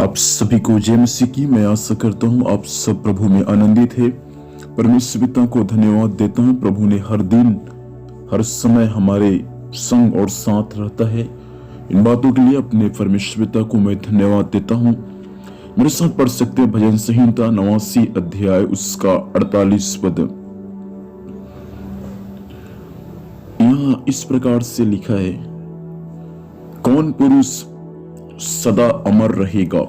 आप सभी को जय मसीह की। मैं आशा करता हूँ आप सब प्रभु में आनंदित है। परमेश्वर पिता को धन्यवाद देता हूँ। प्रभु ने हर दिन हर समय हमारे संग और साथ रहता है। इन बातों के लिए अपने परमेश्वर पिता को मैं धन्यवाद देता हूँ। मेरे साथ पढ़ सकते हैं भजन संहिता 89 अध्याय उसका 48 पद। यहाँ इस प्रकार से लिखा है, कौन पुरुष सदा अमर रहेगा?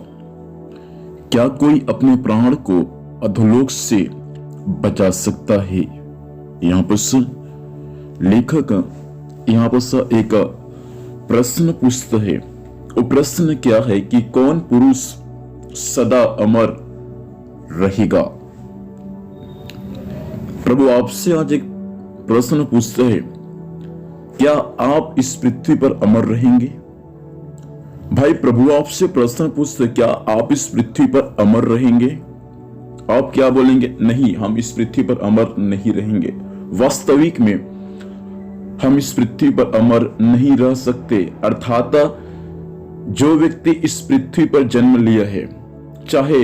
क्या कोई अपने प्राण को अधोलोक से बचा सकता है? यहाँ पर लेखक यहाँ पर एक प्रश्न पूछता है। वो प्रश्न क्या है कि कौन पुरुष सदा अमर रहेगा? प्रभु आपसे आज एक प्रश्न पूछता है, क्या आप इस पृथ्वी पर अमर रहेंगे? भाई, प्रभु आपसे प्रश्न पूछते, क्या आप इस पृथ्वी पर अमर रहेंगे? आप क्या बोलेंगे? नहीं, हम इस पृथ्वी पर अमर नहीं रहेंगे। वास्तविक में हम इस पृथ्वी पर अमर नहीं रह सकते। अर्थात जो व्यक्ति इस पृथ्वी पर जन्म लिया है, चाहे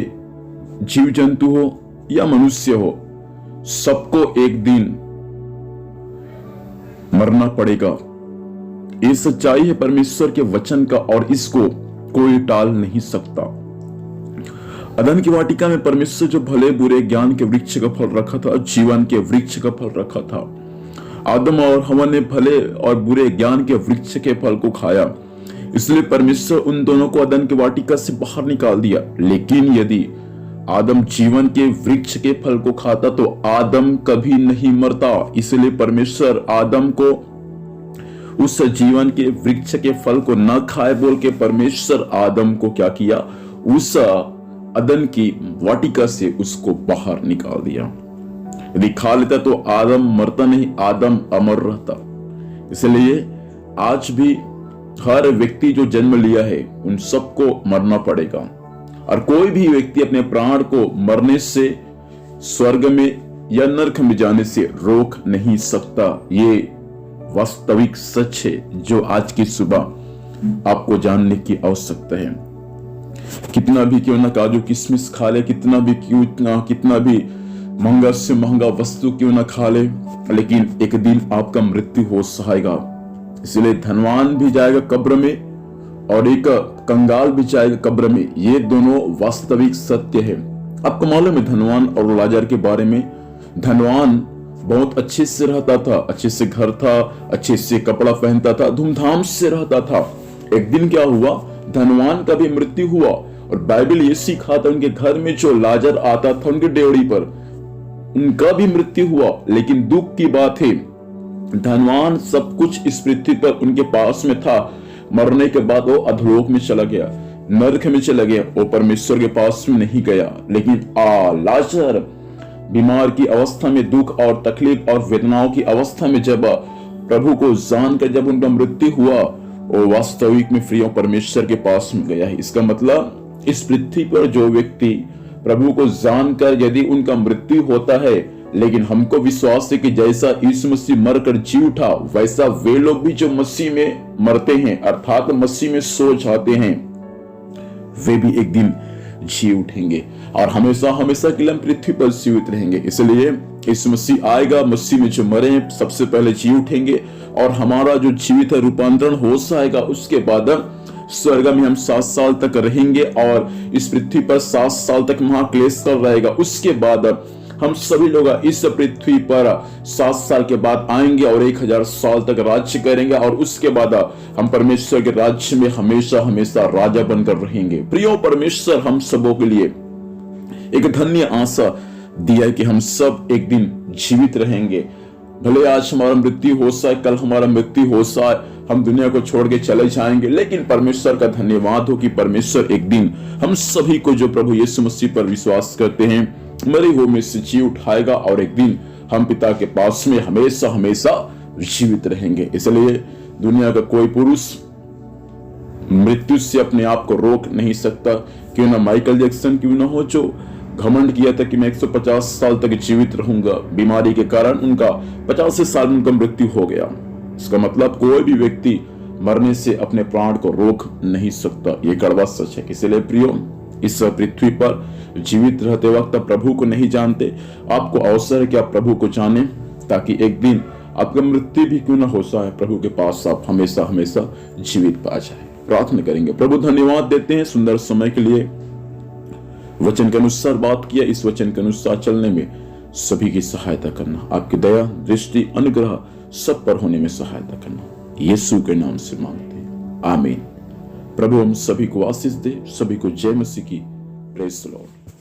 जीव जंतु हो या मनुष्य हो, सबको एक दिन मरना पड़ेगा। ये सच्चाई है परमेश्वर के वचन का और इसको कोई टाल नहीं सकता। अदन की वाटिका में परमेश्वर जो भले बुरे ज्ञान के वृक्ष का फल रखा था, जीवन के वृक्ष का फल रखा था, आदम और हवा ने भले और बुरे ज्ञान के वृक्ष के फल को खाया, इसलिए परमेश्वर उन दोनों को अदन की वाटिका से बाहर निकाल दिया। लेकिन यदि आदम जीवन के वृक्ष के फल को खाता तो आदम कभी नहीं मरता। इसलिए परमेश्वर आदम को उस जीवन के वृक्ष के फल को न खाए बोल के परमेश्वर आदम को क्या किया? उस अदन की वाटिका से उसको बाहर निकाल दिया। यदि खा लेता तो आदम मरता नहीं, आदम अमर रहता। इसलिए आज भी हर व्यक्ति जो जन्म लिया है उन सबको मरना पड़ेगा और कोई भी व्यक्ति अपने प्राण को मरने से, स्वर्ग में या नरक में जाने से रोक नहीं सकता। ये वास्तविक सच है जो आज की सुबह आपको जानने की आवश्यकता है। कितना भी क्यों ना काजू किशमिश खा ले, कितना भी महंगा से महंगा वस्तु क्यों ना खा ले, लेकिन एक दिन आपका मृत्यु हो जाएगा। इसलिए धनवान भी जाएगा कब्र में और एक कंगाल भी जाएगा कब्र में। ये दोनों वास्तविक सत्य है। आपको मालूम है धनवान और लाजर के बारे में? धनवान बहुत अच्छे से रहता था, अच्छे से घर था, अच्छे से कपड़ा पहनता था, धूमधाम से रहता था। एक दिन क्या हुआ? धनवान का भी मृत्यु हुआ और बाइबल ये सिखाता, उनके घर में जो लाजर आता था उनके डेवड़ी पर, उनका भी मृत्यु हुआ। लेकिन दुख की बात है, धनवान सब कुछ इस पृथ्वी पर उनके पास में था, मरने के बाद वो अधोलोक में चला गया, नरक में चला गया, वो परमेश्वर के पास में नहीं गया। लेकिन लाजर बीमार की अवस्था में, दुख और तकलीफ और वेदनाओं की अवस्था में जब प्रभु को जानकर जब उनका मृत्यु हुआ, वो वास्तविक में प्रिय परमेश्वर के पास में गया है। इसका मतलब इस पृथ्वी पर जो व्यक्ति प्रभु को जानकर यदि उनका मृत्यु होता है, लेकिन हमको विश्वास है कि जैसा यीशु मसीह मरकर जी उठा, वैसा वे लोग भी जो मसीह में मरते हैं अर्थात मसीह में सो जाते हैं, वे भी एक दिन जी उठेंगे और हमेशा हमेशा के लिए हम पृथ्वी पर जीवित रहेंगे। इसलिए यीशु मसीह आएगा, मसीह में जो मरे हैं सबसे पहले जी उठेंगे और हमारा जो जीवित है रूपांतरण हो जाएगा। उसके बाद स्वर्ग में हम 7 साल तक रहेंगे और इस पृथ्वी पर 7 साल तक महाक्लेश कर रहेगा। उसके बाद हम सभी लोग इस पृथ्वी पर 7 साल के बाद आएंगे और 1000 साल तक राज्य करेंगे और उसके बाद हम परमेश्वर के राज्य में हमेशा हमेशा राजा बनकर रहेंगे। प्रियो, परमेश्वर हम सबों के लिए एक धन्य आशा दिया है कि हम सब एक दिन जीवित रहेंगे। भले आज हमारा मृत्यु हो जाए, कल हमारा मृत्यु हो जाए, हम दुनिया को छोड़ के चले जाएंगे, लेकिन परमेश्वर का धन्यवाद हो कि परमेश्वर एक दिन हम सभी को जो प्रभु यीशु मसीह पर विश्वास करते हैं मरे हुए में से जी उठाएगा और एक दिन हम पिता के पास में हमेशा हमेशा जीवित रहेंगे। इसलिए दुनिया का कोई पुरुष मृत्यु से अपने आप को रोक नहीं सकता। क्यों ना माइकल जैक्सन क्यों ना हो, जो घमंड किया था कि मैं 150 साल तक जीवित रहूंगा, बीमारी के कारण उनका 50 साल में उनका मृत्यु हो गया। इसका मतलब कोई भी व्यक्ति मरने से अपने प्राण को रोक नहीं सकता। ये कड़वा सच है। इसलिए प्रियो, इस पृथ्वी पर जीवित रहते वक्त आप प्रभु को नहीं जानते, आपको अवसर है कि आप प्रभु को जाने, ताकि एक दिन आपका मृत्यु भी क्यों ना हो जाए, प्रभु के पास आप हमेशा हमेशा जीवित पा जाए। प्रार्थना करेंगे। प्रभु धन्यवाद देते हैं सुंदर समय के लिए, वचन के अनुसार बात किया, इस वचन के अनुसार चलने में सभी की सहायता करना, आपकी दया दृष्टि अनुग्रह सब पर होने में सहायता करना, यीशु के नाम से मांगते हैं, आमीन। प्रभु हम सभी को आशीष दे, सभी को जय मसीह की। Praise the Lord.